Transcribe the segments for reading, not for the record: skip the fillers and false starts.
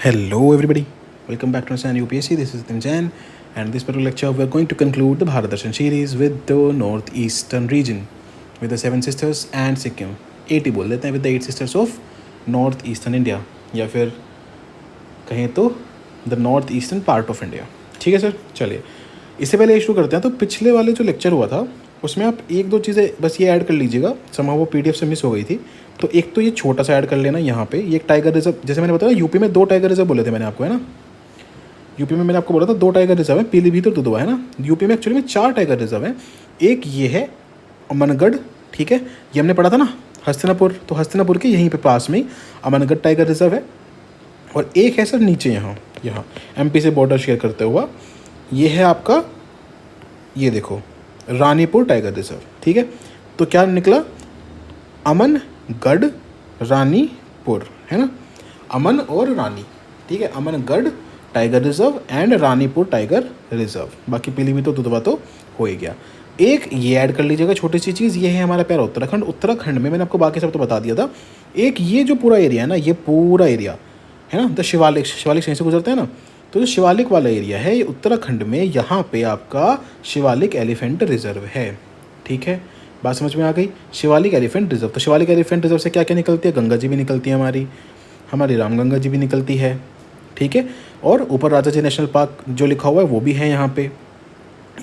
Hello everybody, welcome back to Understand UPSC. This is Nitin Jain, and in this particular lecture we are going to conclude the Bharat Darshan series with the northeastern region, with the seven sisters and Sikkim. 80 बोल देते हैं, with the 8 sisters of northeastern India, या फिर कहें तो the north eastern part of India. ठीक है sir, चलिए इससे पहले शुरू करते हैं. तो पिछले वाले जो लेक्चर हुआ था उसमें आप एक दो चीज़ें बस ये ऐड कर लीजिएगा, समा वो PDF से मिस हो गई थी. तो एक तो ये छोटा सा ऐड कर लेना यहाँ पे, ये एक टाइगर रिजर्व, जैसे मैंने बताया यूपी में 2 टाइगर रिजर्व बोले थे मैंने आपको, है ना. यूपी में मैंने आपको बोला था 2 टाइगर रिजर्व है, पीलीभीत और दुधवा, है ना. यूपी में एक्चुअली में 4 टाइगर रिजर्व है. एक ये है अमनगढ़, ठीक है, ये हमने पढ़ा था ना, हस्तिनापुर. तो हस्तिनापुर के यहीं पे पास में अमनगढ़ टाइगर रिजर्व है. और एक है सर नीचे यहाँ यहाँ MP से बॉर्डर शेयर करते हुआ, ये है आपका, ये देखो रानीपुर टाइगर रिजर्व. ठीक है, तो क्या निकला, अमनगढ़ रानीपुर, है ना, अमन और रानी. ठीक है, Amangarh tiger reserve and Ranipur tiger reserve. बाकी पीलीभीत तो दुधवा तो हो ही गया. एक ये ऐड कर लीजिएगा छोटी सी चीज़, ये है हमारा प्यारा उत्तराखंड. उत्तराखंड में मैंने आपको बाकी सब तो बता दिया था. एक ये जो पूरा एरिया है ना, ये पूरा एरिया है ना, तो शिवालिक सही से गुजरता है ना, तो जो शिवालिक वाला एरिया है ये उत्तराखंड में, यहाँ पे आपका शिवालिक एलिफेंट रिजर्व है. ठीक है, बात समझ में आ गई. शिवालिक एलिफेंट रिजर्व, तो शिवालिक एलिफेंट रिजर्व से क्या क्या निकलती है, गंगा जी भी निकलती है हमारी रामगंगा जी भी निकलती है. ठीक है, और ऊपर राजा जी नेशनल पार्क जो लिखा हुआ है वो भी है यहाँ पे.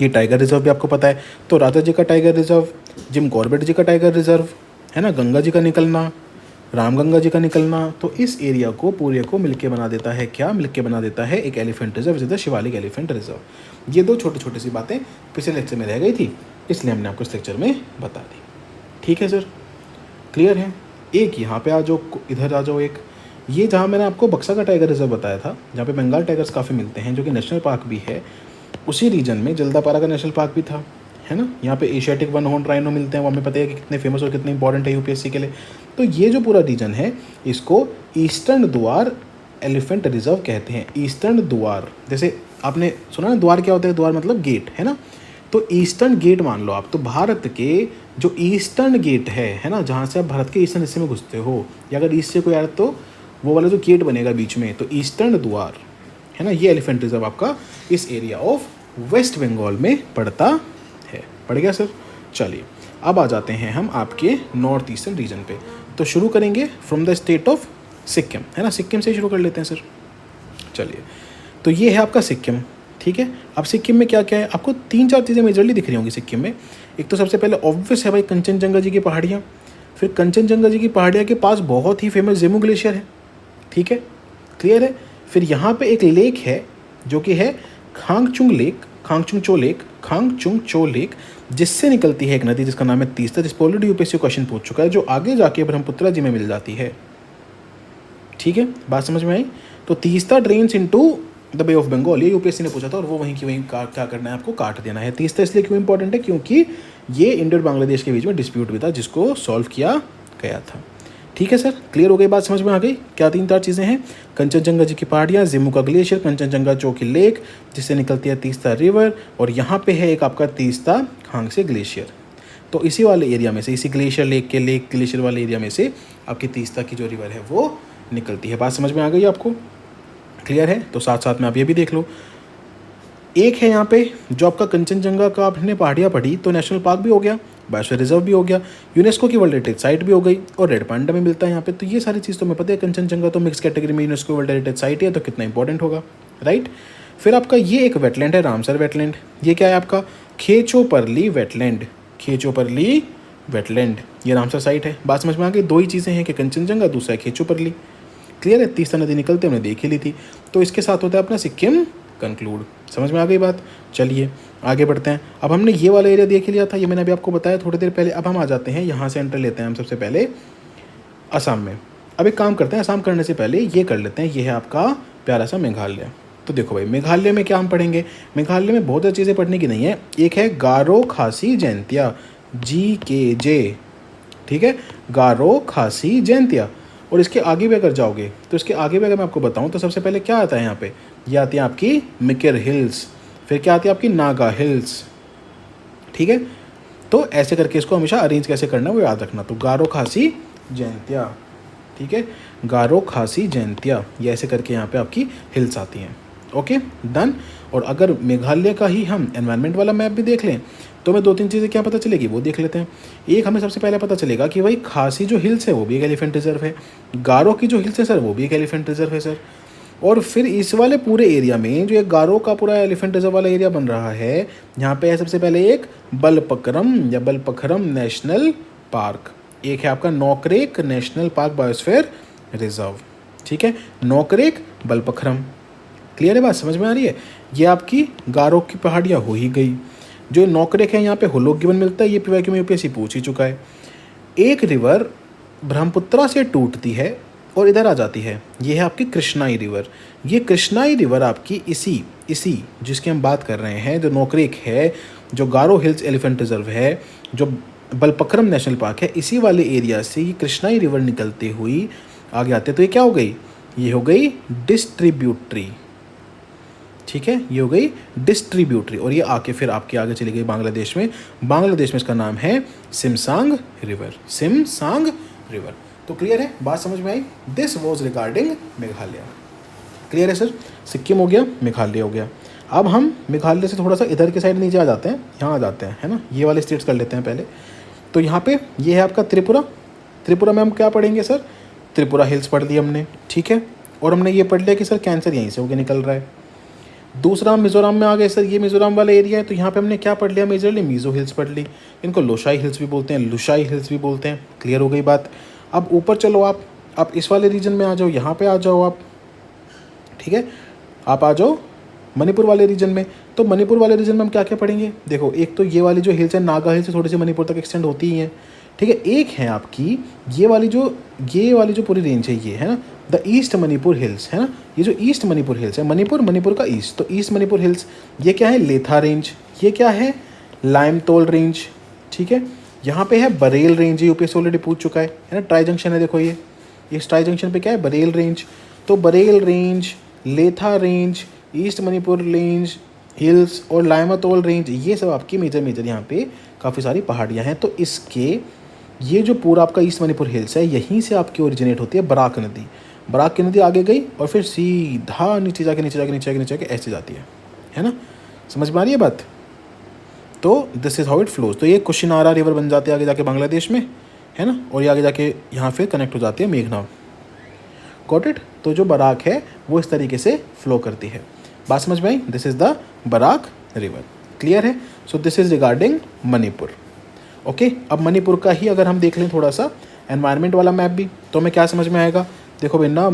ये टाइगर रिजर्व भी आपको पता है. तो राजा जी का टाइगर रिजर्व, जिम कॉर्बेट जी का टाइगर रिजर्व, है ना, गंगा जी का निकलना, रामगंगा जी का निकलना, तो इस एरिया को पूरे को मिलके बना देता है, क्या मिलके बना देता है, एक एलिफेंट रिजर्व, जिसे शिवालिक एलिफेंट रिजर्व. ये दो छोटी छोटी सी बातें पिछले लेक्चर में रह गई थी, इसलिए हमने आपको इस लेक्चर में बता दी. ठीक है सर, क्लियर है. एक यहाँ पे आ जाओ, इधर आ जाओ. एक ये जहाँ मैंने आपको बक्सा का टाइगर रिजर्व बताया था, जहाँ पे बंगाल टाइगर्स काफ़ी मिलते हैं, जो कि नेशनल पार्क भी है, उसी रीजन में जल्दापारा का नेशनल पार्क भी था, है ना. यहाँ पे एशियाटिक वन हॉर्न राइनो मिलते हैं, वो हमें पता है कि कितने फेमस और कितने इंपॉर्टेंट है UPSC के लिए. तो ये जो पूरा रीजन है इसको ईस्टर्न द्वार एलिफेंट रिजर्व कहते हैं. ईस्टर्न द्वार, जैसे आपने सुना ना, द्वार क्या होता है, द्वार मतलब गेट, है ना. तो ईस्टर्न गेट मान लो आप, तो भारत के जो ईस्टर्न गेट है ना, जहाँ से आप भारत के ईस्टर्न हिस्से में घुसते हो, या अगर ईस्ट से कोई आया तो वो वाला जो गेट बनेगा बीच में, तो ईस्टर्न द्वार, है ना, ये एलिफेंट रिजर्व आपका इस एरिया ऑफ वेस्ट बंगाल में पड़ता है. पड़ गया सर. चलिए अब आ जाते हैं हम आपके नॉर्थ ईस्टर्न रीजन पे. तो शुरू करेंगे from the state of Sikkim, है ना, सिक्किम से शुरू कर लेते हैं सर. चलिए, तो ये है आपका सिक्किम. ठीक है, अब सिक्किम में क्या क्या है, आपको 3-4 चीज़ें मेजरली दिख रही होंगी सिक्किम में. एक तो सबसे पहले ऑब्वियस है भाई कंचनजंगा जी की पहाड़ियाँ. फिर कंचनजंगा जी की पहाड़ियाँ के पास बहुत ही फेमस जेमू ग्लेशियर है. ठीक है, क्लियर है. फिर यहाँ पे एक लेक है जो कि है खांगचुंगचो लेक, जिससे निकलती है एक नदी जिसका नाम है तीस्ता, जिस पर ऑलरेडी UPSC क्वेश्चन पूछ चुका है, जो आगे जाके ब्रह्मपुत्रा जी में मिल जाती है. ठीक है, बात समझ में आई. तो Teesta drains into the Bay of Bengal, ये UPSC ने पूछा था, और वो वहीं की वहीं क्या करना है, आपको काट देना है. तीस्ता इसलिए क्यों इंपॉर्टेंट है, क्योंकि ये इंडिया और बांग्लादेश के बीच में डिस्प्यूट भी था, जिसको सॉल्व किया गया था. ठीक है सर, क्लियर हो गई बात, समझ में आ गई. क्या 3-4 चीज़ें हैं, कंचनजंगा जी की पहाड़ियाँ, जेमू का ग्लेशियर, कंचनजंगा चौकी लेक जिससे निकलती है तीस्ता रिवर, और यहाँ पे है एक आपका तीस्ता खांगसे ग्लेशियर. तो इसी वाले एरिया में से, इसी ग्लेशियर लेक ग्लेशियर वाले एरिया में से आपकी तीस्ता की जो रिवर है वो निकलती है. बात समझ में आ गई आपको, क्लियर है. तो साथ साथ में आप ये भी देख लो, एक है यहाँ पे जो आपका कंचनजंगा का आपने पहाड़ियाँ पढ़ी, तो नेशनल पार्क भी हो गया, बायोस्फीयर रिजर्व भी हो गया, यूनेस्को की वर्ल्ड हेरिटेज साइट भी हो गई, और रेड पांडा में मिलता है यहाँ पे. तो ये सारी चीज़ तो मैं पता है, कंचनजंगा तो मिक्स कैटेगरी में यूनेस्को वर्ल्ड हेरिटेज साइट है, तो कितना इंपॉर्टेंट होगा, राइट. फिर आपका ये एक वेटलैंड है, रामसर वेटलैंड. ये क्या है आपका, खेचोपरली वेटलैंड, ये रामसर साइट है. बात समझ में आ गई. 2 ही चीज़ें हैं कि कंचनजंगा, दूसरा है खेचोपरली. क्लियर है, तीस्ता नदी निकलते हमने देख ही ली थी. तो इसके साथ होता है अपना सिक्किम कंक्लूड. समझ में आ गई बात. चलिए आगे बढ़ते हैं. अब हमने ये वाला एरिया देख लिया था, ये मैंने अभी आपको बताया थोड़ी देर पहले. अब हम आ जाते हैं यहाँ से एंटर लेते हैं हम सबसे पहले असम में. अब एक काम करते हैं, असम करने से पहले ये कर लेते हैं, ये है आपका प्यारा सा मेघालय. तो देखो भाई, मेघालय में क्या हम पढ़ेंगे, मेघालय में बहुत सारी चीज़ें पढ़ने की नहीं है. एक है गारो खासी जयंतिया, GKJ. ठीक है, गारो खासी जयंतिया. और इसके आगे भी अगर जाओगे, तो इसके आगे भी अगर मैं आपको बताऊं, तो सबसे पहले क्या आता है यहाँ पे, ये आती है आपकी मिकिर हिल्स. फिर क्या आती है आपकी नागा हिल्स. ठीक है, तो ऐसे करके इसको हमेशा अरेंज कैसे करना है वो याद रखना. तो गारो खासी जयंतिया. ठीक है, गारो, खासी, जैंतिया, ये ऐसे करके यहाँ पे आपकी हिल्स आती हैं। Okay done. और अगर मेघालय का ही हम एनवायरनमेंट वाला मैप भी देख लें तो हमें 2-3 चीज़ें क्या पता चलेगी वो देख लेते हैं। एक हमें सबसे पहले पता चलेगा कि भाई खासी जो हिल्स है वो भी एक एलिफेंट रिजर्व है, गारो की जो हिल्स है सर वो भी एक एलिफेंट रिजर्व है सर। और फिर इस वाले पूरे एरिया में जो एक गारो का पूरा एलिफेंट रिजर्व वाला एरिया बन रहा है, यहाँ पे है सबसे पहले एक बलपक्रम या बलपखरम नेशनल पार्क, एक है आपका Nokrek national park biosphere reserve. ठीक है, नोकरेक, बलपखरम। क्लियर है बात, समझ में आ रही है? ये आपकी गारो की पहाड़ियाँ हो ही गई। जो नोकरेक है यहाँ पे होलोगिवन मिलता है, ये पीवाईक्यू में यूपीएससी पूछ ही चुका है। एक रिवर ब्रह्मपुत्रा से टूटती है और इधर आ जाती है, ये है आपकी कृष्णाई रिवर। ये कृष्णाई रिवर आपकी इसी जिसकी हम बात कर रहे हैं, जो नोकरेक है, जो गारो हिल्स एलिफेंट रिजर्व है, जो बलपक्रम नेशनल पार्क है, इसी वाले एरिया से ये कृष्णाई रिवर निकलते हुई आगे आते। तो ये क्या हो गई? ये हो गई डिस्ट्रीब्यूटरी। ठीक है, ये हो गई डिस्ट्रीब्यूटरी। और ये आके फिर आपके आगे चली गई बांग्लादेश में। बांग्लादेश में इसका नाम है सिमसांग रिवर, सिमसांग रिवर। तो क्लियर है बात, समझ में आई? This was regarding Meghalaya. Clear है सर? सिक्किम हो गया, मेघालय हो गया। अब हम मेघालय से थोड़ा सा इधर के साइड नीचे आ जाते हैं, यहाँ आ जाते हैं, है ना। ये वाले स्टेट्स कर लेते हैं पहले। तो यहाँ पे ये है आपका त्रिपुरा। त्रिपुरा में हम क्या पढ़ेंगे सर? त्रिपुरा हिल्स पढ़ ली हमने, ठीक है। और हमने ये पढ़ लिया कि सर कैंसर यहीं से होकर निकल रहा है। दूसरा हम मिज़ोरम में आ गए सर, ये मिज़ोरम वाला एरिया है। तो यहाँ पे हमने क्या पढ़ लिया? मेजरली मीज़ो हिल्स पढ़ ली। इनको लोशाई हिल्स भी बोलते हैं, लुशाई हिल्स भी बोलते हैं। क्लियर हो गई बात? अब ऊपर चलो आप इस वाले रीजन में आ जाओ, यहाँ पे आ जाओ आप, ठीक है। आप आ जाओ मणिपुर वाले रीजन में। तो मणिपुर वाले रीजन में हम क्या क्या पढ़ेंगे? देखो, एक तो ये वाली जो हिल्स है नागा हिल्स से थोड़ी सी मणिपुर तक एक्सटेंड होती ही हैं, ठीक है। एक है आपकी ये वाली जो पूरी रेंज है, ये है ना द ईस्ट मणिपुर हिल्स, है ना। ये जो ईस्ट मणिपुर हिल्स है, मणिपुर का ईस्ट, तो ईस्ट मणिपुर हिल्स, ये क्या है? लेथा रेंज। ये क्या है? लाइमतोल रेंज, ठीक है। यहाँ पे है बरेल रेंज, यूपीएससी ऑलरेडी पूछ चुका है ना। ट्राई जंक्शन है, देखो ये इस ट्राई जंक्शन पे क्या है? बरेल रेंज। तो Barail range, Letha range, East Manipur range hills और लाइमातोल रेंज, ये सब आपकी मेजर यहाँ पे काफ़ी सारी पहाड़ियाँ हैं। तो इसके ये जो पूरा आपका ईस्ट मणिपुर हिल्स है, यहीं से आपकी ओरिजिनेट होती है बराक नदी। बराक की नदी आगे गई और फिर सीधा नीचे जाके ऐसे जाती है ना। समझ में आ रही है बात? तो this is how it flows. तो ये कुशिनारा रिवर बन जाती है आगे जाके बांग्लादेश में, है ना। और ये आगे जाके यहाँ फिर कनेक्ट हो जाती है मेघना। Got it? तो जो बराक है वो इस तरीके से फ्लो करती है। बात समझ में आई? This is the Barak river. Clear है? So this is regarding Manipur. Okay, अब मणिपुर का ही अगर हम देख लें थोड़ा सा एनवायरनमेंट वाला मैप भी, तो हमें क्या समझ में आएगा? देखो भाई ना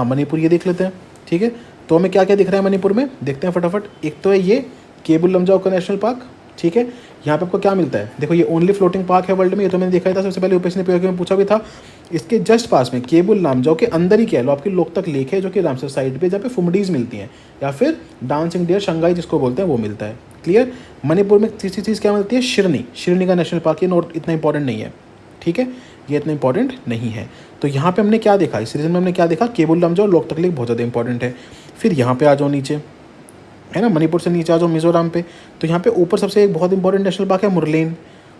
मणिपुर ये देख लेते हैं, ठीक है। तो हमें क्या क्या दिख रहा है मणिपुर में, देखते हैं फटाफट। एक तो है ये केबुल लमजाओ का नेशनल पार्क, ठीक है। यहाँ पे आपको क्या मिलता है? देखो, ये ओनली फ्लोटिंग पार्क है वर्ल्ड में, ये तो मैंने देखा ही था सबसे पहले, यूपीएससी ने पीओक्यू में पूछा भी था। इसके जस्ट पास में केबुल लामजाओ के अंदर ही कह लो आपकी लोकतक लेक है, जो कि रामसर साइड पे, जहाँ पे फुमडीज मिलती हैं या फिर डांसिंग डियर शंघाई जिसको बोलते हैं वो मिलता है। क्लियर? मणिपुर में तीसरी चीज़ क्या मिलती है? शिरनी का नेशनल पार्क। ये नोट इतना इंपॉर्टेंट नहीं है, ठीक है, ये इतना इंपॉर्टेंट नहीं है। तो यहाँ पे हमने क्या देखा, इस रीजन में हमने क्या देखा? केबुल लामजाओ, लोकतक लेक बहुत ज़्यादा इंपॉर्टेंट है। फिर यहाँ पे आ जाओ नीचे, है ना, मणिपुर से नीचे आ जाओ मिजोरम पे, तो यहाँ पे ऊपर सबसे एक बहुत इंपॉर्टेंट नेशनल पार्क है मुरलेन।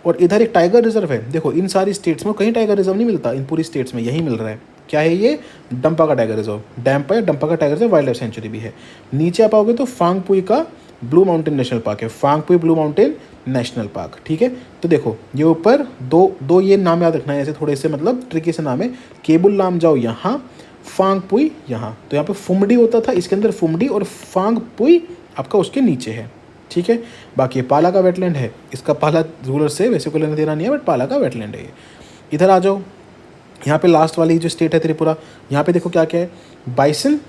और इधर एक टाइगर रिजर्व है। देखो, इन सारी स्टेट्स में कहीं टाइगर रिजर्व नहीं मिलता, इन पूरी स्टेट्स में यही मिल रहा है। क्या है ये? डंपा का टाइगर रिजर्व, डैम्पा या डंपा का tiger reserve, wild life sanctuary भी है। नीचे आप आओगे तो फांगपुई का ब्लू माउंटेन नेशनल पार्क है, Phawngpui blue mountain national park, ठीक है। तो देखो, ये ऊपर दो ये नाम याद रखना है, ऐसे थोड़े से मतलब ट्रिकी से नाम है। केबुल लामजाओ यहाँ, फांगपुई यहाँ। तो यहाँ पे फुमडी होता था, इसके अंदर फुमडी, और फांगपुई आपका उसके नीचे है, ठीक है। बाकी ये पाला का वेटलैंड है, इसका पाला रूलर से वैसे को लेना देना नहीं है, बट पाला का वेटलैंड है ये। इधर आ जाओ, यहाँ पे लास्ट वाली जो स्टेट है त्रिपुरा, यहाँ पे देखो क्या क्या है? बाइसन,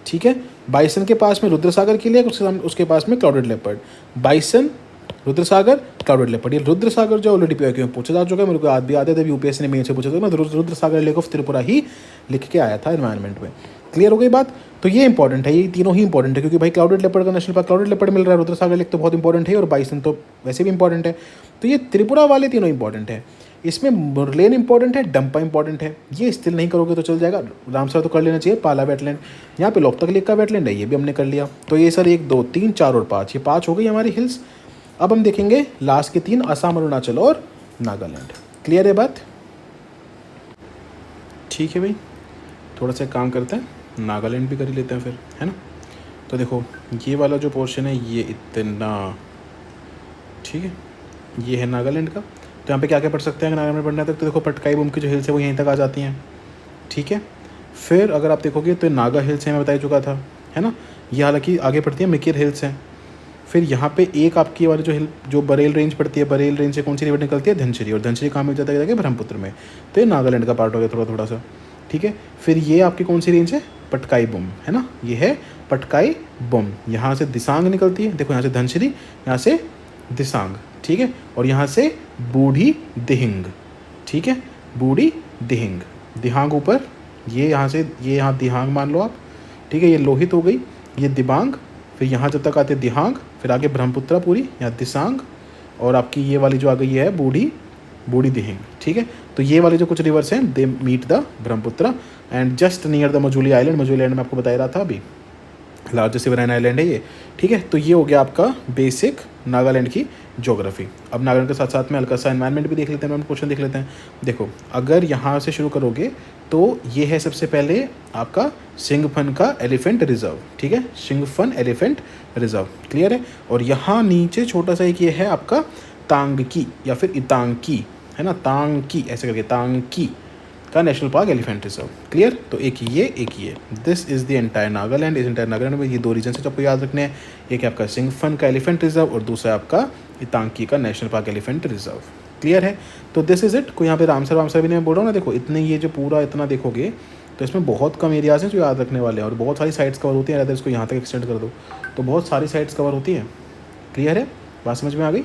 ठीक है। बाइसन के पास में रुद्रसागर किले है, उसके पास में clouded leopard. Bison, Rudrasagar, clouded leopard. ये रुद्रसागर जो ऑलरेडी पीओक्यू में पूछा जा चुका है, मेरे को याद भी आते थे, यूपीएससी ने मेन से पूछा था, मैं रुद्रसागर लेक ऑफ त्रिपुरा ही लिख के आया था एनवायरनमेंट में। क्लियर हो गई बात? तो ये इंपॉर्टेंट है, ये तीनों ही इंपॉर्टेंट है, क्योंकि भाई क्लाउडेड लेपर्ड का नेशनल पार्क क्लाउडेड लेपर्ड मिल रहा है, रुद्रसागर लेक तो बहुत इंपॉर्टेंट है, और बाइसन तो वैसे भी इंपॉर्टेंट है। तो ये त्रिपुरा वाले तीनों इंपॉर्टेंट है। इसमें मुरलेन इंपॉर्टेंट है, डंपा इंपॉर्टेंट है। ये स्टिल नहीं करोगे तो चल जाएगा, रामसर तो कर लेना चाहिए। पाला वेटलैंड, यहाँ पे लोकतक लेक का वेटलैंड है, ये भी हमने कर लिया। तो ये सर 1 2 3 4 और 5, ये 5 हो गई हमारी हिल्स। अब हम देखेंगे लास्ट के 3, असम, अरुणाचल और नागालैंड। क्लियर है बात? ठीक है भाई, थोड़ा सा काम करते हैं, नागालैंड भी कर ही लेते हैं फिर, है ना। तो देखो ये वाला जो पोर्शन है ये इतना, ठीक है, ये है नागालैंड का। तो यहाँ पे क्या क्या पढ़ सकते हैं अगर नागालैंड में पढ़ना है तो देखो पटकाई बुम की जो हिल्स है वो यहीं तक आ जाती हैं, ठीक है। फिर अगर आप देखोगे तो नागा हिल्स है, मैं बता चुका था, है ना। ये हालांकि आगे पड़ती है मिकिर हिल्स हैं। फिर यहाँ पे एक आपकी वाली जो हिल जो बरेल रेंज पड़ती है, बरेल रेंज से कौन सी रिवर निकलती है, धनसिरी, और धनसिरी कहाँ मिल जाता है ब्रह्मपुत्र में। तो ये नागालैंड का पार्ट हो गया थोड़ा थोड़ा सा, ठीक है। फिर ये आपकी कौन सी रेंज है, पटकाई बुम, है ना, ये है पटकाई बुम। यहाँ से दिसांग निकलती है, देखो यहाँ से धनसिरी, यहाँ से दिसांग, ठीक है। और यहाँ से बूढ़ी दिहिंग, ठीक है, बूढ़ी दिहिंग, दिहांग ऊपर, ये यहाँ से ये यहाँ दिहांग मान लो आप, ठीक है। ये लोहित हो गई, ये दिबांग, फिर यहाँ जब तक आते दिहांग, फिर आगे ब्रह्मपुत्रा पूरी, यहाँ दिसांग, और आपकी ये वाली जो आ गई है बूढ़ी दिहिंग, ठीक है। तो ये वाले जो कुछ रिवर्स हैं they meet the Brahmaputra and just near the Majuli island. Majuli island में आपको बताया रहा था अभी, लार्जेस्ट रिवराइन आइलैंड है ये, ठीक है। तो ये हो गया आपका बेसिक नागालैंड की ज्योग्राफी। अब नागालैंड के साथ साथ में हल्का सा एनवायरनमेंट भी देख लेते हैं, हम क्वेश्चन देख लेते हैं। देखो अगर यहाँ से शुरू करोगे तो ये है सबसे पहले आपका सिंगफन का एलिफेंट रिजर्व, ठीक है, सिंगफन एलिफेंट रिजर्व, क्लियर है। और यहाँ नीचे छोटा सा एक ये है आपका तांगकी या फिर इतांकी, है ना, तांगकी ऐसे करके, तांगकी का national park elephant reserve, clear. तो एक ये, this is the entire Nagaland. इस एंटायर नागालैंड में ये दो रीजन से आपको याद रखने हैं, एक है आपका सिंगफन का एलिफेंट रिजर्व और दूसरा आपका इतांकी का national park elephant reserve, clear है। तो दिस इज इट। कोई यहाँ पे रामसर वामसर भी नहीं बोल रहा हूँ ना, देखो इतने ये जो पूरा इतना देखोगे तो इसमें बहुत कम एरियाज हैं जो याद रखने वाले हैं और बहुत सारी साइट्स कवर होती हैं। अगर इसको यहाँ तक एक्सटेंड कर दो तो बहुत सारी साइट्स कवर होती हैं, क्लियर है, बात समझ में आ गई।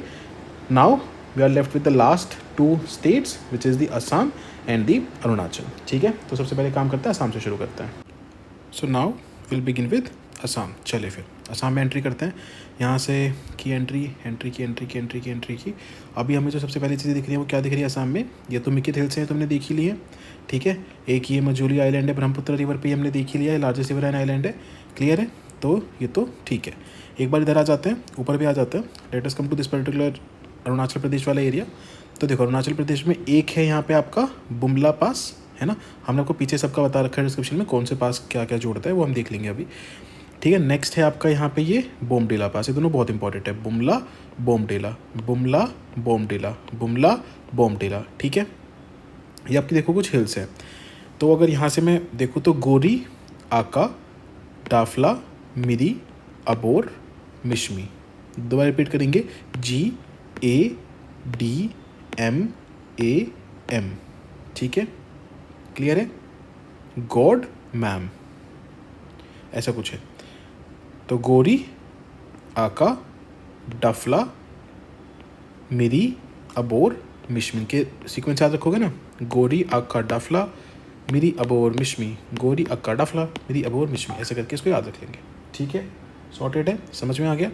Now we are left with the last two states which is the Assam and the Arunachal, ठीक है। तो सबसे पहले काम करते हैं असम से शुरू करते हैं। So now will begin with Assam. चले फिर असम में एंट्री करते हैं, यहाँ से की एंट्री की। अभी हमें जो सबसे पहली चीज़ें दिख रही है वो क्या दिख रही है असम में, ये तो मिकित हिल्स हैं, तुमने देख ही ली है, ठीक है। एक ये मजूली आइलैंड है, ब्रह्मपुत्र रिवर पे हमने देख ही लिया है, लार्जेस्ट रिवराइन आइलैंड है, क्लियर है। तो ये तो ठीक है। एक बार इधर आ जाते हैं, ऊपर भी आ जाते हैं। Let us come to this particular Arunachal Pradesh वाला एरिया। तो देखो अरुणाचल प्रदेश में एक है यहाँ पे आपका बुमला पास, है ना। हमने आपको पीछे सबका बता रखा है डिस्क्रिप्शन में कौन से पास क्या क्या जोड़ता है, वो हम देख लेंगे अभी, ठीक है। नेक्स्ट है आपका यहाँ पे ये बोमडिला पास, ये दोनों बहुत इंपॉर्टेंट है, बुमला बोमडिला, बुमला बोमडिला, बुमला बोमडिला, ठीक है। ये आपकी देखो कुछ हिल्स है। तो अगर यहाँ से मैं देखूँ तो गोरी, आका, डाफला, मिरी, अबोर, मिशमी, दोबारा रिपीट करेंगे, GADMAM, ठीक है, क्लियर है। गॉड मैम ऐसा कुछ है। तो गोरी, आका, डफला, मिरी, अबोर, मिशमी के सीक्वेंस याद रखोगे ना, गोरी, आका, डफला, मिरी, अबोर, मिशमी, गोरी, आका, डफला, मिरी, अबोर, मिशमी, ऐसे करके इसको याद रख लेंगे, ठीक है। सॉर्टेड है, समझ में आ गया।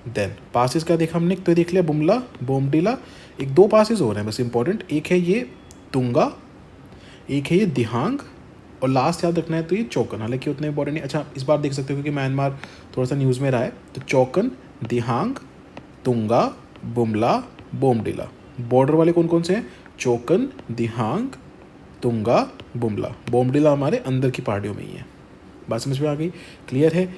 देन पासिस का देखा हमने, तो देख लिया बुमला बोमडिला। एक दो पासिस हो रहे हैं बस इंपॉर्टेंट, एक है ये तुंगा, एक है ये दिहांग, और लास्ट याद रखना है तो ये चौकन, हालांकि उतने इंपॉर्टेंट नहीं। अच्छा इस बार देख सकते हो क्योंकि म्यांमार थोड़ा सा न्यूज़ में रहा है, तो चौकन, दिहांग, तुंगा, बुमला, बोमडिला। बॉर्डर वाले कौन कौन से हैं, चौकन, दिहांग, तुंगा, बुमला, बोमडिला हमारे अंदर की पहाड़ियों में ही है। बात समझ में आ गई, क्लियर है।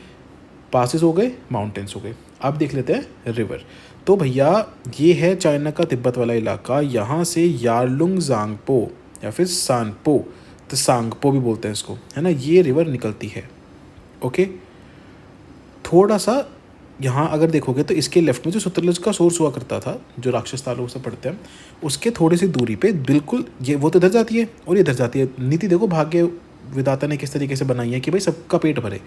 पासिस हो गए, माउंटेन्स हो गए। अब देख लेते हैं रिवर। तो भैया ये है चाइना का तिब्बत वाला इलाका, यहाँ से यारलुंग जांगपो या फिर सानपो, तो सांगपो भी बोलते हैं इसको, है ना, ये रिवर निकलती है, ओके। थोड़ा सा यहाँ अगर देखोगे तो इसके लेफ्ट में जो सतलज का सोर्स हुआ करता था, जो राक्षस तालों से पढ़ते हैं, उसके थोड़ी सी दूरी पे बिल्कुल ये वो तो इधर जाती है और ये इधर जाती है। नीति देखो भाग्य विधाता ने किस तरीके से बनाई है कि भाई सबका पेट भरे।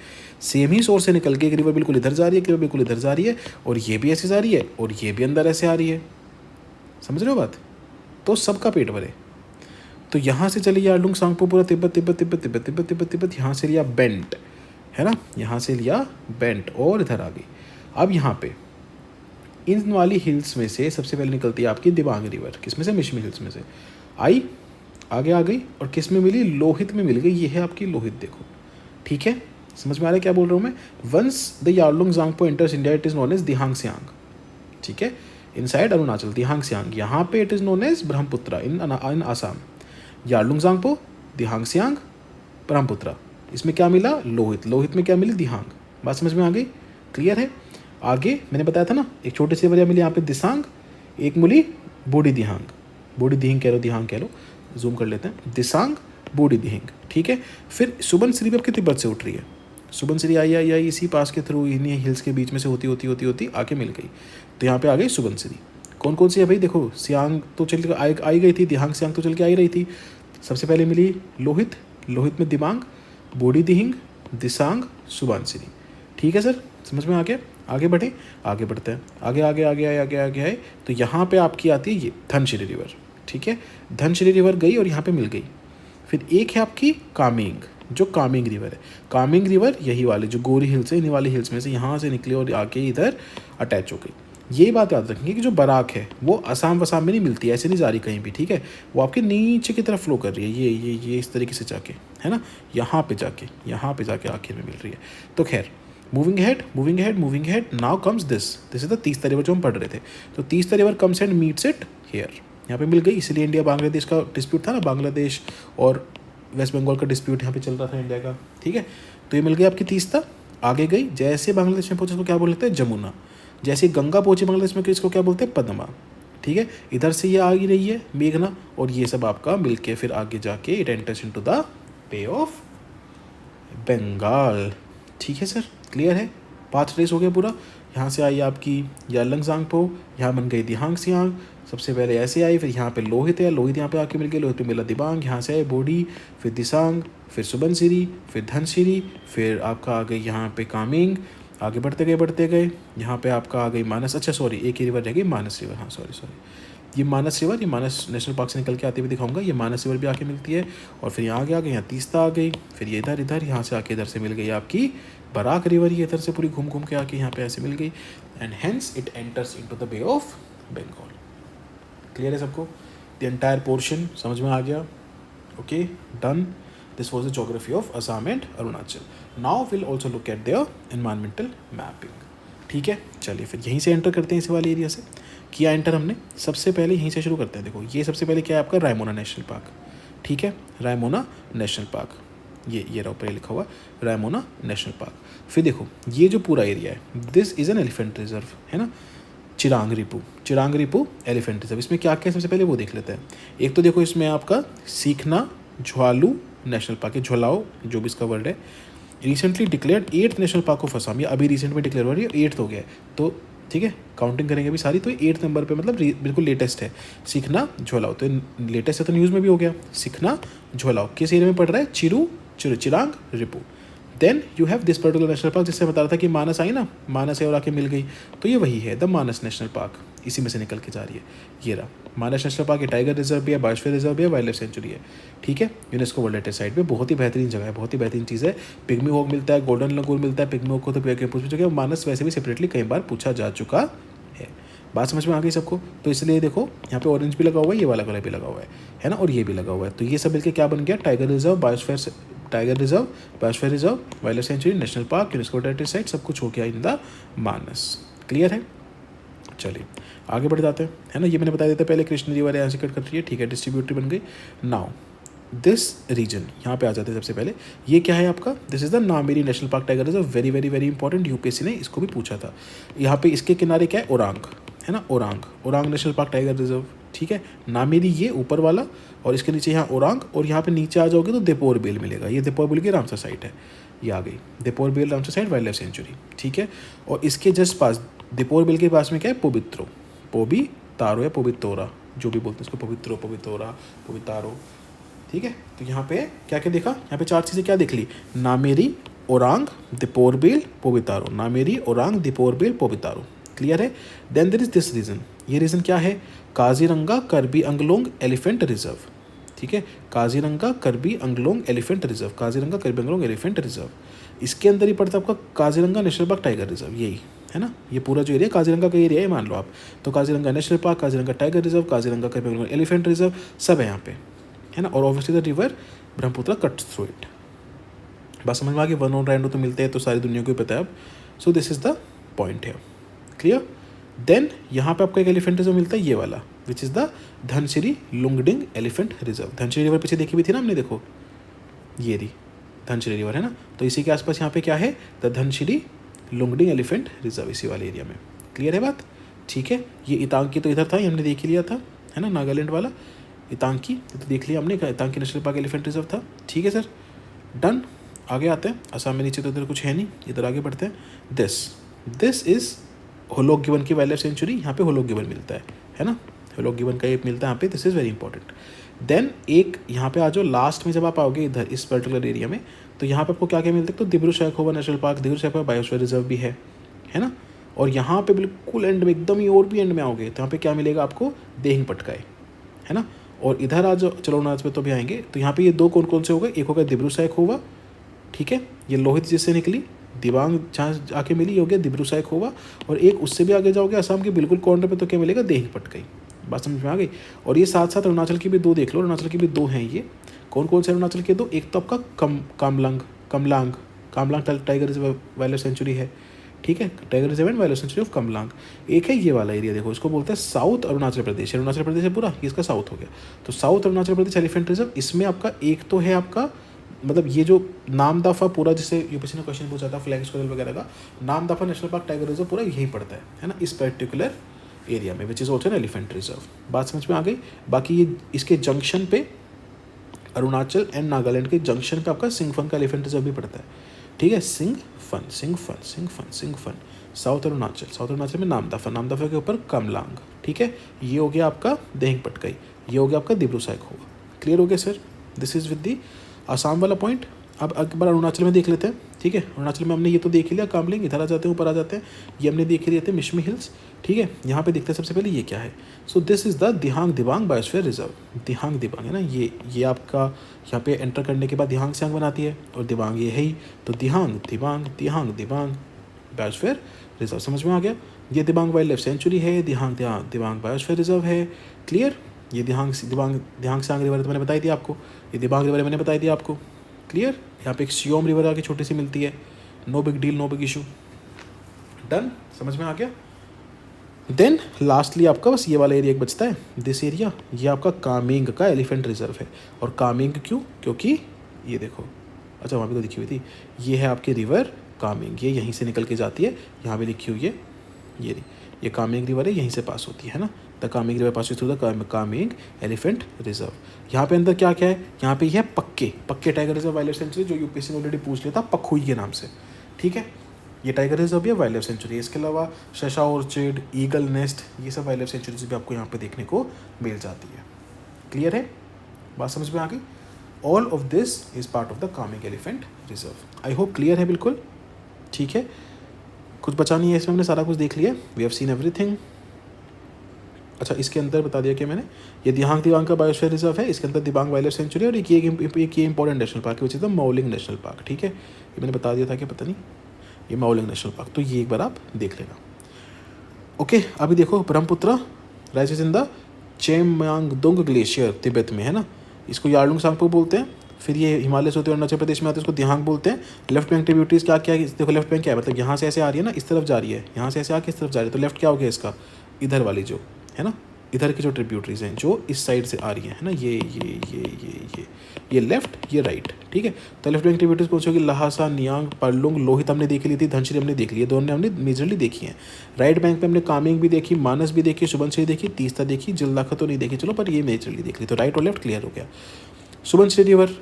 सेम ही सोर्स से निकल के एक रिवर बिल्कुल इधर जा रही है, एक रिवर बिल्कुल इधर जा रही है, और ये भी ऐसे जा रही है और ये भी अंदर ऐसे आ रही है, समझ रहे हो बात। तो सबका पेट भरे। तो यहाँ से चलिए यारलुंग सांगपो पूरा तिब्बत तिब्बत तिब्बत तिब्बत तिब्बत तिब्बत तिब्बत, यहाँ से लिया बेंट, है ना, यहाँ से लिया बेंट और इधर आ गई। अब यहाँ पे इन वाली हिल्स में से सबसे पहले निकलती है आपकी दिबांग रिवर, किस में से, मिशमी हिल्स में से आई, आगे आ गई और किस में मिली, लोहित में मिल गई। ये है आपकी लोहित, देखो, ठीक है, समझ में आ रहा है क्या बोल रहा हूँ मैं। Once the Yarlung Tsangpo enters India it is known as Dihang Siang, ठीक है, इनसाइड अरुणाचल, दिहांग सियांग। यहाँ पे it is known as Brahmaputra in Assam. Yarlung Tsangpo, Dihang Siang, Brahmaputra. इसमें क्या मिला? लोहित। लोहित में क्या मिली? दिहांग। बात समझ में आ गई? क्लियर है? आगे मैंने बताया था ना, एक छोटी सी वजह मिली यहाँ पे दिसांग, एक मिली बूढ़ी दिहांग। बूढ़ी दिहिंग कह लो, दिहांग कह लो, जूम कर लेते हैं। दिसांग, बूढ़ी दिहिंग, ठीक है। फिर सुबनसिरी अब कितनी बर्थ से उठ रही है? सुबनसिरी आई इसी पास के थ्रू, इन्हीं हिल्स के बीच में से होती आके मिल गई। तो यहाँ पे आ गई सुबनसिरी। कौन कौन सी है भाई? देखो, सियांग तो चल आई गई थी, दिहांग सियांग तो चल के आई रही थी। सबसे पहले मिली लोहित, लोहित में दिमांग, बूढ़ी दिहिंग, दिसांग, सुबनसिरी। ठीक है सर, समझ में आ गया? आगे बढ़े, आगे बढ़ते हैं, आगे आए तो यहाँ पे आपकी आती है ये धनसिरी रिवर। ठीक है, धनसिरी रिवर गई और यहाँ पे मिल गई। फिर एक है आपकी कामेंग, जो कामेंग रिवर है। कामेंग रिवर यही वाली जो गोरी हिल्स है, इन्हीं वाली हिल्स में से यहाँ से निकली और आके इधर अटैच हो गई। ये बात याद रखेंगे कि जो बराक है वो असम वसाम में नहीं मिलती है, ऐसे नहीं जा रही कहीं भी, ठीक है। वो आपके नीचे की तरफ फ्लो कर रही है, ये इस तरीके से जाके, है ना, यहाँ पे जाके आखिर में मिल रही है। तो खैर, moving head, now comes this is the Teesta river जो हम पढ़ रहे थे। तो Teesta river comes and meets it here, यहाँ पे मिल गई। इसलिए इंडिया बांग्लादेश का डिस्प्यूट था ना, बांग्लादेश और वेस्ट बंगाल का डिस्प्यूट यहाँ पे चल रहा था इंडिया का, ठीक है। तो ये मिल गई आपकी तीस्ता, आगे गई। जैसे बांग्लादेश में पहुंचे इसको क्या बोलते हैं? जमुना। जैसे गंगा पहुंची बांग्लादेश में इसको क्या बोलते हैं? पद्मा। ठीक है, इधर से ये आ ही रही है मेघना, और ये सब आपका मिलके फिर आगे जाके it enters into the Bay of Bengal. ठीक है सर, क्लियर है? पाथ ट्रेस हो गया पूरा। यहाँ से आई आपकी यालंगजांगपो, यहाँ बन गई दिहांग सियांग। सबसे पहले ऐसे आई, फिर यहाँ पे लोहित है, लोहित यहाँ पे आके मिल गई, लोहित पे मिला दिबांग, यहाँ से आई बोडी, फिर दिसांग, फिर सुबनसिरी, फिर धनसिरी, फिर आपका आ गई यहाँ पे कामेंग। आगे बढ़ते गए यहाँ पे आपका आ गई मानस। अच्छा सॉरी, एक ही रिवर रह गई, मानस रिवर। हाँ सॉरी, ये मानस रिवर, ये मानस नेशनल पार्क से निकल के आते हुए दिखाऊंगा। ये मानस रिवर भी आके मिलती है। और फिर यहाँ आगे आ गई, यहाँ तीस्ता आ गई, फिर ये इधर यहाँ से आके इधर से मिल गई आपकी बराक रिवर, ये इधर से पूरी घूम के आके यहाँ पे ऐसे मिल गई। And hence it enters into the Bay of Bengal. Clear है सबको? द एंटायर पोर्शन समझ में आ गया? Okay, done. This was the geography of Assam and Arunachal. Now will also look at their environmental mapping. ठीक है, चलिए फिर यहीं से एंटर करते हैं, इस वाले एरिया से किया एंटर हमने। सबसे पहले यहीं से शुरू करते हैं। देखो, ये सबसे पहले क्या है आपका? Raimona national park. ठीक है, रायमोना नेशनल पार्क, ये रहा ऊपर लिखा हुआ रायमोना नेशनल पार्क। फिर देखो, ये जो पूरा एरिया है, this is an elephant reserve, है ना। Chirang Ripu elephant reserve. इसमें क्या क्या है सबसे पहले वो देख लेते हैं। एक तो देखो, इसमें आपका सीखना झ्वालू नेशनल पार्क है, झोलाओ जो भी इसका वर्ड है। Recently declared 8th national park of Assam, ये अभी रिसेंट में डिक्लेयर हो रही है, 8th हो गया है। तो ठीक है, काउंटिंग करेंगे अभी सारी, तो 8th नंबर पे, मतलब बिल्कुल लेटेस्ट है। सीखना झोलाओ, तो लेटेस्ट है तो न्यूज़ में भी हो गया। सीखना झोलाओ किस एरिया में पड़ रहा है? Chirang Ripu. Then you have this particular national park, जिससे बता रहा था कि मानस आई ना, मानस है और आके मिल गई, तो ये वही है द मानस नेशनल पार्क, इसी में से निकल के जा रही है। ये रहा मानस नेशनल पार्क, ये टाइगर रिजर्व भी है, बायोस्फीयर रिजर्व भी है, वाइल्ड लाइफ सेंचुरी है। ठीक है, यूनेस्को वर्ल्ड हेरिटेज साइट पे बहुत ही बेहतरीन जगह है, बहुत ही बेहतरीन चीज़ है। पिग्मी हॉक मिलता है, गोल्डन लंगूर मिलता है। पिग्मी हॉक को तो पूछ चुके हैं, मानस वैसे भी सेपरेटली कई बार पूछा जा चुका है। बात समझ में आ गई सबको? तो इसलिए देखो, यहाँ पे ऑरेंज भी लगा हुआ है, ये वाला कलर भी लगा हुआ है ना, और ये भी लगा हुआ है। तो ये सब मिलकर क्या बन गया? Tiger reserve, biosphere reserve, wild life sanctuary, national park, UNESCO world heritage site, सब कुछ हो गया इन द मानस। क्लियर है? चलिए आगे बढ़ जाते हैं, है ना। ये मैंने बता देता पहले, कृष्ण रिवर यहाँ से कट कर रही है, ठीक है, डिस्ट्रीब्यूटरी बन गई। नाउ दिस रीजन, यहाँ पे आ जाते हैं सबसे पहले। ये क्या है आपका? This is the Nameri national park tiger reserve, very very very important, UPSC ने इसको भी पूछा था। यहाँ पे इसके किनारे क्या है? ओरांग, है ना, Orang national park tiger reserve. ठीक है, नामेरी ये ऊपर वाला, और इसके नीचे यहाँ ओरांग, और यहाँ पे नीचे आ जाओगे तो दीपोर बिल मिलेगा। ये दीपोर बिल की रामसर साइट है, ये आ गई Deepor bill Ramsar site, wild life sanctuary. ठीक है, और इसके जस्ट पास दीपोर बिल के पास में क्या है? पोबितारो या पोबितोरा, जो भी बोलते हैं उसको, पोबितोरा, पोबितारो। ठीक है, तो यहाँ पे क्या क्या देखा? यहाँ पे 4 चीज़ें क्या देख ली? नामेरी, ओरांग, दीपोर बिल, पोबितारो। नामेरी, ओरांग, दीपोर बिल, पोबितारो। क्लियर है? Then there is this region, ये रीजन क्या है? काजीरंगा करबी अंगलोंग एलिफेंट रिजर्व। ठीक है, काजीरंगा करबी अंगलोंग एलिफेंट रिजर्व, काजीरंगा करबी अंगलोंग एलिफेंट रिजर्व। इसके अंदर ही पड़ता है आपका Kaziranga national park tiger reserve, यही है ना। ये पूरा जो एरिया काजीरंगा का एरिया है, मान लो आप। तो Kaziranga national park, Kaziranga tiger reserve, Kaziranga करबी अंगलोंग एलिफेंट रिजर्व, सब है यहाँ पे, है ना। और obviously the river Brahmaputra cuts through it. बस समझ में आ गया, वन ऑन रैंडो तो मिलते हैं, तो सारी दुनिया को ही पता है अब। So this is the point है, क्लियर। देन यहाँ पे आपको एक एलिफेंट रिजर्व मिलता है, ये वाला, which is the Dhansiri Lungding elephant reserve. Dhansiri river पीछे देखी भी थी ना हमने, देखो ये रही, धनसिरी रिवर है ना, तो इसी के आसपास यहाँ पे क्या है, the Dhansiri Lungding elephant reserve, इसी वाले एरिया में। क्लियर है बात? ठीक है। ये इतांकी तो इधर था, ये हमने देख ही लिया था, है ना, नागालैंड वाला इतांकी तो देख लिया हमने, इतांकी नेशनल पार्क एलिफेंट रिजर्व था। ठीक है सर, डन। आगे आते हैं, असम में नीचे तो इधर कुछ है नहीं, इधर आगे बढ़ते हैं। दिस इज़ होलोक गिवन की वाइल्ड लाइफ सेंचुरी, यहाँ पे होलोक गिवन मिलता है ना, होलोक गिवन का ये मिलता है यहाँ पे, this is very important. Then एक यहाँ पे आ जाओ लास्ट में, जब आप आओगे इधर इस पर्टिकुलर एरिया में, तो यहाँ पे आपको क्या क्या मिलता है, तो Dibru Saikhowa national park, Dibru Saikhowa biosphere reserve भी है ना। और यहाँ पे बिल्कुल एंड में, एकदम ही और भी एंड में आओगे तो यहाँ पे क्या मिलेगा आपको, देहिंग पटकाई, है ना। और इधर आ जाओ, चलो अरुणाचल पे तो भी आएंगे, तो यहाँ पे ये दो कौन कौन से हो गए, एक हो गया दिब्रू सैखोवा, ठीक है, ये लोहित जिससे निकली, दिबांग जहाँ आके मिली, हो गया दिब्रू सैखोवा, और एक उससे भी आगे जाओगे असम के बिल्कुल कॉर्नर पे तो क्या मिलेगा, देहिंग पटकाई। बात समझ में आ गई। और ये साथ साथ अरुणाचल की भी दो देख लो, अरुणाचल की भी दो हैं, ये कौन कौन से अरुणाचल के दो, एक तो आपका Kamlang tiger reserve wild life sanctuary है, ठीक है, tiger reserve and wild life sanctuary of Kamalang. एक है ये वाला एरिया, देखो इसको बोलते हैं साउथ अरुणाचल प्रदेश, अरुणाचल प्रदेश है पूरा, ये इसका साउथ हो गया, तो south Arunachal Pradesh elephant reserve. इसमें आपका एक तो है आपका, मतलब ये जो नामदफा पूरा, जिससे यूपीएससी ने क्वेश्चन पूछा था फ्लैग स्क्वायर वगैरह का, Namdapha national park tiger reserve पूरा यही पड़ता है ना, इस पर्टिकुलर एरिया में, which is also an elephant reserve. बात समझ में आ गई। बाकी ये इसके जंक्शन पे, अरुणाचल एंड नागालैंड के जंक्शन पे आपका सिंगफन का एलिफेंट रिजर्व भी पड़ता है, ठीक है, सिंगफन साउथ अरुणाचल में नामदफा के ऊपर कमलांग, ठीक है, ये हो गया आपका देहिंग पटकाई, ये हो गया आपका दिब्रू सैखोवा। क्लियर हो गया sir, this is with the Assam वाला पॉइंट। अब एक बार अरुणाचल में देख लेते हैं, ठीक है, अरुणाचल में हमने ये तो देख ही लिया, कामलिंग, इधर आ जाते हैं, ऊपर आ जाते हैं, ये हमने देख ही लिए थे मिशमी हिल्स, ठीक है। यहाँ पे देखते हैं सबसे पहले ये क्या है, so this is the Dibang biosphere reserve, Dibang है ना, ये आपका यहाँ पे एंटर करने के बाद दिहांग सियांग बनाती है, और दिबांग ये है ही, तो दिबांग बायोस्फीयर रिजर्व, समझ में आ गया। ये दिबांग वाइल्ड लाइफ सेंचुरी है, दिबांग बायोस्फीयर रिजर्व है। क्लियर। ये दिहांग सियांग रिवर तो मैंने बताई थी आपको, ये दिबांग रिवर मैंने बताई थी आपको। क्लियर। यहाँ पे एक सियोम रिवर आके छोटी सी मिलती है, no big deal, no big issue, done, समझ में आ गया। देन लास्टली आपका बस ये वाला एरिया एक बचता है, दिस एरिया, ये आपका कामेंग का एलिफेंट रिजर्व है। और कामेंग क्यों, क्योंकि ये देखो, अच्छा वहाँ भी तो लिखी हुई थी, ये है आपकी रिवर कामेंग, ये यहीं से निकल के जाती है, यहाँ भी लिखी हुई है, ये कामेंग रिवर है, यहीं से पास होती है ना, the Kameng river pass through the Kameng elephant reserve. यहाँ पे अंदर क्या क्या है, यहाँ पे ये है पक्के tiger reserve wild life sanctuary, जो यूपीएससी ने ऑलरेडी पूछ लिया था पखुई के नाम से, ठीक है, ये टाइगर रिजर्व भी है, वाइल्ड लाइफ सेंचुरी। इसके अलावा शशा ऑर्चिड, ईगल नेस्ट, ये सब वाइल्ड लाइफ सेंचुरीज भी आपको यहाँ पे देखने को मिल जाती है। क्लियर है, बात समझ में आ गई। All of this is part of the Kameng elephant reserve. I hope clear है बिल्कुल, ठीक है, कुछ बचा नहीं है इसमें, हमने सारा कुछ देख लिया, वी हैव सीन एवरीथिंग। अच्छा, इसके अंदर बता दिया कि मैंने, ये दिबांग का बायोस्फीयर रिजर्व है, इसके अंदर दिबांग वाइल्ड लाइफ सेंचुरी, और एक ये इंपॉर्टेंट नेशनल पार्क है which is the Mouling national park, ठीक है, ये मैंने बता दिया था कि पता नहीं, ये माउलिंग नेशनल पार्क, तो ये एक बार आप देख लेना। ओके, अभी देखो Brahmaputra rises in the Chemayungdung glacier, Tibet में है ना, इसको यार्लुंग सांगपो बोलते हैं। फिर ये हिमालय से होते हुए अरुणाचल प्रदेश में आते हैं, इसको दिहांग बोलते हैं। लेफ्ट बैंक ट्रिब्यूटरीज क्या क्या है, देखो लेफ्ट बैंक क्या है, मतलब यहाँ से ऐसे आ रही है ना, इस तरफ जा रही है, यहाँ से ऐसे आके इस तरफ जा रही है, तो लेफ्ट क्या हो गया इसका, इधर वाली जो है ना, इधर की जो ट्रिब्यूटरीज हैं जो इस साइड से आ रही है ना, ये लेफ्ट, ये राइट, ठीक है। तो लेफ्ट बैंक ट्रिब्यूटरीज कौन सी होगी, लहासा, नियांग, परलुंग, लोहित हमने देखी ली थी, धनसिरी हमने देख ली है, दोनों हमने मेजरली देखी है। राइट बैंक पे हमने कामेंग भी देखी, मानस भी देखी, सुबनसिरी देखी, तीस्ता देखी, जलदाखा तो नहीं देखी, चलो पर ये मेजरली देख ली, तो राइट और लेफ्ट क्लियर हो गया। सुबनसिरी रिवर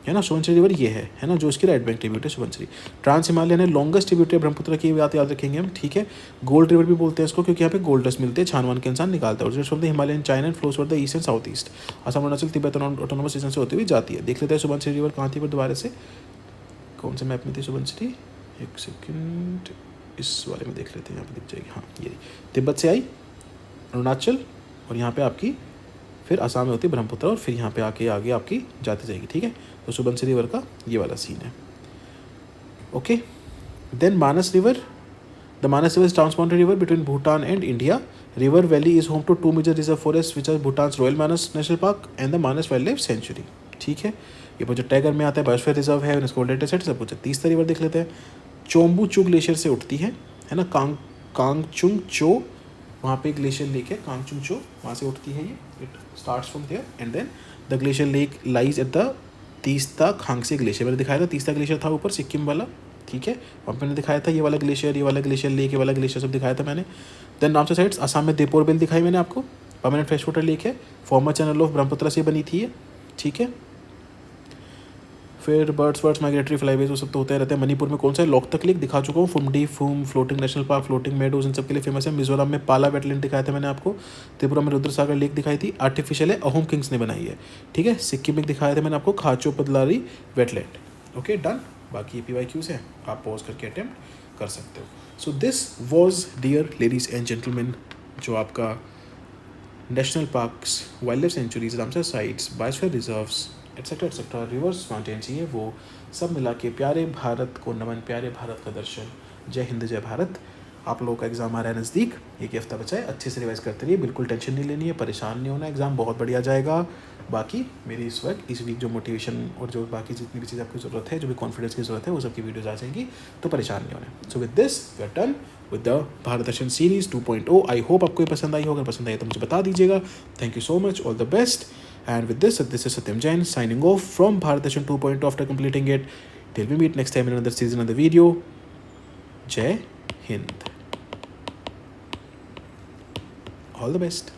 है ना, सुबनसिरी रिवर ये है ना, जो इसकी राइट बैंक ट्रिब्यूट है सुबनसिरी। ट्रांस हिमालयन है, लॉन्गेस्ट ट्रिब्यूट है ब्रह्मपुत्र की, बात याद रखेंगे हम, ठीक है। गोल्ड रिवर भी बोलते हैं इसको, क्योंकि यहाँ पे गोल्ड डस्ट मिलते हैं, छानवान के इंसान निकालता है, और from the Himalayan China and flows for the east and south east, Assam Arunachal Tibet autonomous region से होती हुई जाती है। देख लेते हैं सुबनसिरी रिवर कहाँ थी, पर दोबारा से कौन से मैप में थी सुबनसिरी, एक सेकेंड, इस वाले में देख लेते हैं, यहाँ पे दिख जाएगी, हाँ ये तिब्बत से आई, अरुणाचल, और यहाँ पे आपकी फिर असम में होती है ब्रह्मपुत्र, और फिर यहाँ पे आके आगे आपकी जाती जाएगी, ठीक है। तो सुबनसिरी रिवर का ये वाला सीन है। Okay, then Manas river, the Manas river is transboundary river between Bhutan and India. River valley is home to 2 major reserve forest which are Bhutan's royal Manas national park and the Manas wildlife sanctuary, ठीक है। ये project tiger में आता है, biosphere reserve है, इसको latest set सब कुछ। तीसरा रिवर देख लेते हैं, चोम्बू ग्लेशियर से उठती है ना, कांगचुंग चो, वहाँ पे ग्लेशियर लेक है कांगचुंग चो, वहाँ से उठती है ये, it starts from there and then the glacier lake lies at the Teesta Khangse glacier मैंने दिखाया था, तीस्ता ग्लेशियर था ऊपर सिक्किम वाला, ठीक है, वहाँ पे मैंने दिखाया था ये वाला ग्लेशियर, ये वाला ग्लेशियर, लेक, ये वाला ग्लेशियर सब दिखाया था मैंने। देन नामचा साइड्स असम में दीपोर बिल दिखाई मैंने आपको, परमानेंट फ्रेश वाटर लेक है, फॉर्मर चैनल ऑफ ब्रह्मपुत्र से बनी थी ये, ठीक है। फिर बर्ड्स माइग्रेटरी फ्लाईवेज वो सब तो होते रहते हैं। मणिपुर में कौन सा है, लोकतक लेक दिखा चुका हूँ, phumdi phum floating national park, floating meadows इन सब के लिए फेमस है। मिजोरम में पाला वेटलैंड दिखाया था मैंने आपको, त्रिपुरा में रुद्रसागर लेक दिखाई थी, आर्टिफिशियल है, अहोम किंग्स ने बनाई है, ठीक है। सिक्किम में दिखाया था मैंने आपको खाचो पदलारी वेटलैंड। Okay done. बाकी PYQs है, आप पॉज करके अटेम्प्ट कर सकते हो। So this was dear ladies and gentleman जो आपका national parks, wildlife sanctuaries, Ramsar sites, biosphere reserves etcetera rivers mountains, ये वो सब मिला के प्यारे भारत को नमन, प्यारे भारत का दर्शन। जय हिंद जय भारत। आप लोगों का एग्ज़ाम आ रहा है नज़दीक, एक ही हफ्ता बचा है, अच्छे से रिवाइज करते रहिए, बिल्कुल टेंशन नहीं लेनी है, परेशान नहीं होना, एग्ज़ाम बहुत बढ़िया जाएगा। बाकी मेरी इस वीक जो मोटिवेशन और जो बाकी जितनी भी चीज़ आपकी ज़रूरत है, जो भी कॉन्फिडेंस की ज़रूरत है, वो सब की वीडियोज़ आ जाएंगी, तो परेशान नहीं होना। So with this we are done with the Bharat Darshan series 2.0। I hope आपको ये पसंद आई हो, अगर पसंद आई तो मुझे बता दीजिएगा। Thank you so much, all the best. And with this is Satyam Jain signing off from Bharat Darshan 2.0 after completing it. Till we meet next time in another season, another video. Jai Hind. All the best.